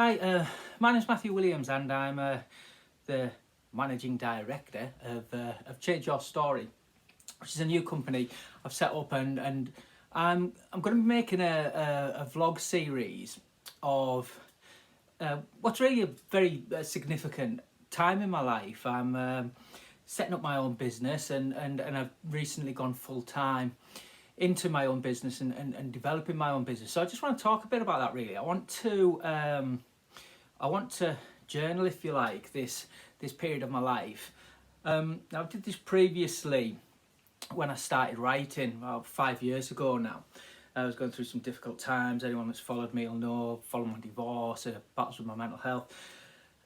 Hi, my name's Matthew Williams, and I'm the managing director of Change Your Story, which is a new company I've set up, and I'm going to be making a vlog series of what's really a very significant time in my life. I'm setting up my own business, and I've recently gone full time into my own business and developing my own business. So I just want to talk a bit about that. Really, I want to journal, if you like, this period of my life. Now, I did this previously when I started writing about 5 years ago now. I was going through some difficult times. Anyone that's followed me will know, following my divorce, battles with my mental health.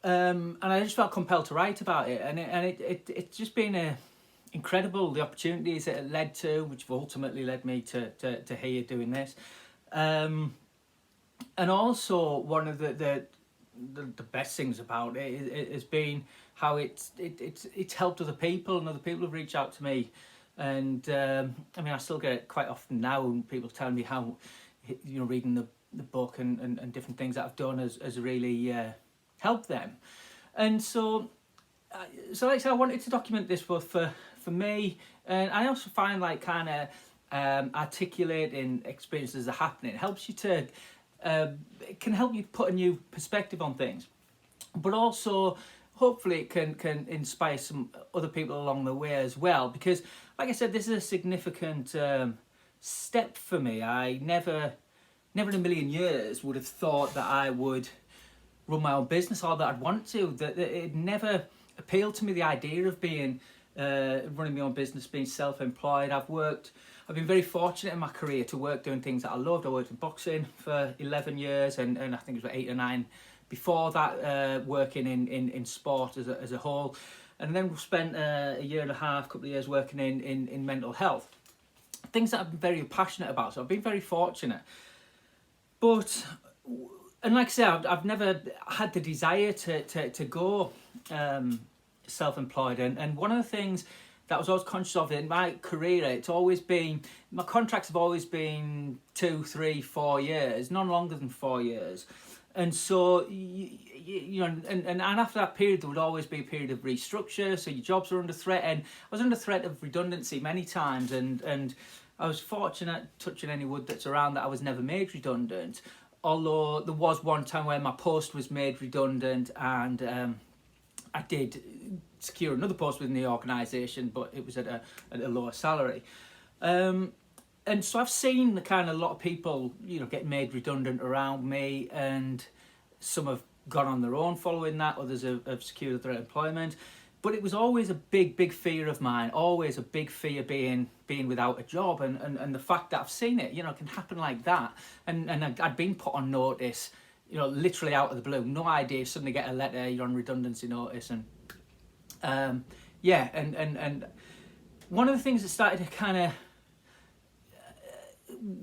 And I just felt compelled to write about it. And it's just been incredible, the opportunities that it led to, which have ultimately led me to here doing this. And also, one of the best things about it has been how it's helped other people, and other people have reached out to me. And I mean, I still get it quite often now, and people telling me how, reading the book and different things that I've done has really helped them. And so like I said, I wanted to document this both for me, and I also find like kind of articulating experiences that are happening helps you to it can help you put a new perspective on things, but also hopefully it can inspire some other people along the way as well, because like I said, this is a significant step for me. I never in a million years would have thought that I would run my own business, or that I'd want to. That it never appealed to me, the idea of being running my own business, being self-employed. I've been very fortunate in my career to work doing things that I loved. I worked in boxing for 11 years, and I think it was about 8 or 9 before that, working in sport as a whole. And then we spent a year and a half, couple of years working in mental health. Things that I've been very passionate about, so I've been very fortunate. But, and like I said, I've never had the desire to go self-employed. And one of the things that I was always conscious of in my career, it's always been, my contracts have always been 2, 3, 4 years, none longer than 4 years. And so, and after that period, there would always be a period of restructure, so your jobs are under threat, and I was under threat of redundancy many times, and I was fortunate, touching any wood that's around, that I was never made redundant, although there was one time where my post was made redundant, and I did secure another post within the organisation, but it was at a lower salary. And so I've seen the kind of, a lot of people, get made redundant around me, and some have gone on their own following that, others have secured their employment. But it was always a big fear of mine, always a big fear being without a job, and the fact that I've seen it, can happen like that. And I'd been put on notice, literally out of the blue, no idea, suddenly get a letter, you're on redundancy notice, and and one of the things that started to kind of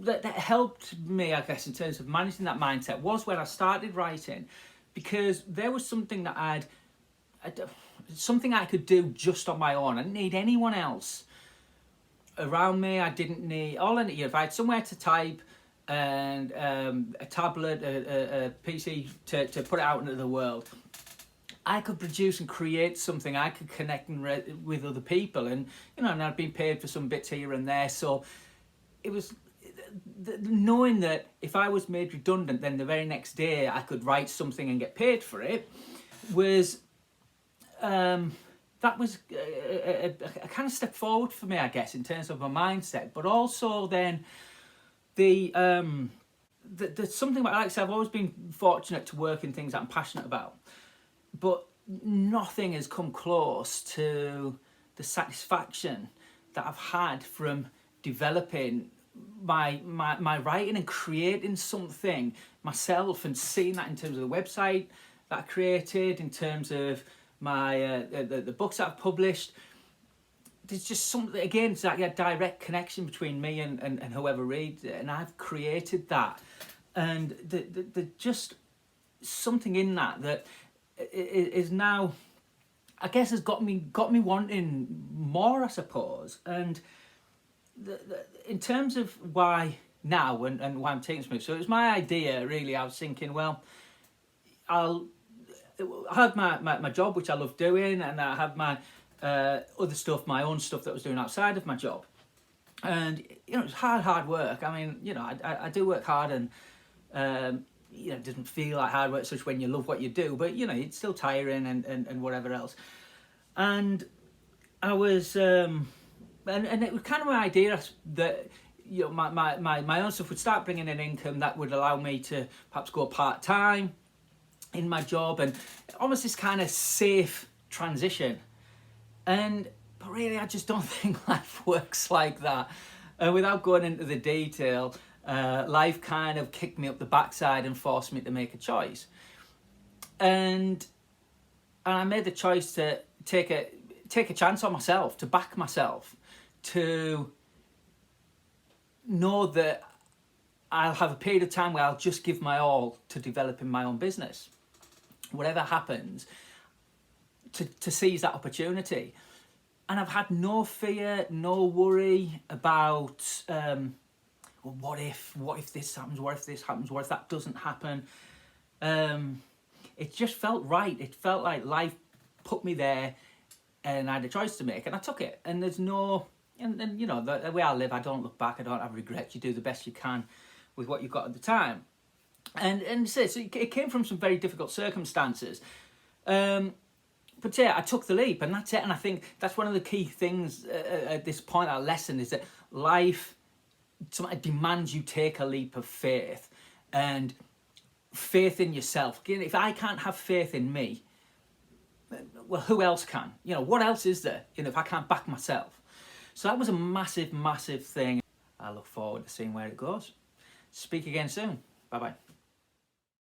that helped me, I guess, in terms of managing that mindset, was when I started writing, because there was something that something I could do just on my own. I didn't need anyone else around me. I didn't need, all I needed, if I had somewhere to type, and a tablet, a PC to put it out into the world, I could produce and create something. I could connect with other people, and and I'd been paid for some bits here and there. So it was knowing that if I was made redundant, then the very next day I could write something and get paid for it, was that was a kind of step forward for me, I guess, in terms of my mindset. But also then there's something about, like I said, I've always been fortunate to work in things that I'm passionate about, but nothing has come close to the satisfaction that I've had from developing my writing and creating something myself, and seeing that in terms of the website that I created, in terms of my the books that I've published. There's just something, again, it's like a direct connection between me and whoever reads it, and I've created that, and the just something in that is now, I guess, has got me wanting more, I suppose. And in terms of why now and why I'm taking this move, so it was my idea, really. I was thinking, well, I had my job, which I love doing, and I had my other stuff, my own stuff that I was doing outside of my job. And, you know, it's hard work. I mean, you know, I do work hard, and, you know, it doesn't feel like hard work such when you love what you do, but, you know, it's still tiring and whatever else. And I was, and it was kind of my idea that, you know, my own stuff would start bringing in income that would allow me to perhaps go part-time in my job, and almost this kind of safe transition. But really, I just don't think life works like that. Without going into the detail, life kind of kicked me up the backside and forced me to make a choice. And I made the choice to take a chance on myself, to back myself, to know that I'll have a period of time where I'll just give my all to developing my own business. Whatever happens, to seize that opportunity. And I've had no fear, no worry about, well, what if this happens, what if this happens, what if that doesn't happen. It just felt right. It felt like life put me there, and I had a choice to make, and I took it. And there's no, and you know, the way I live, I don't look back, I don't have regrets. You do the best you can with what you've got at the time. And so it came from some very difficult circumstances. But yeah, I took the leap, and that's it. And I think that's one of the key things at this point, our lesson, is that life demands you take a leap of faith, and faith in yourself. If I can't have faith in me, well, who else can? You know, what else is there? You know, if I can't back myself. So that was a massive, massive thing. I look forward to seeing where it goes. Speak again soon. Bye-bye.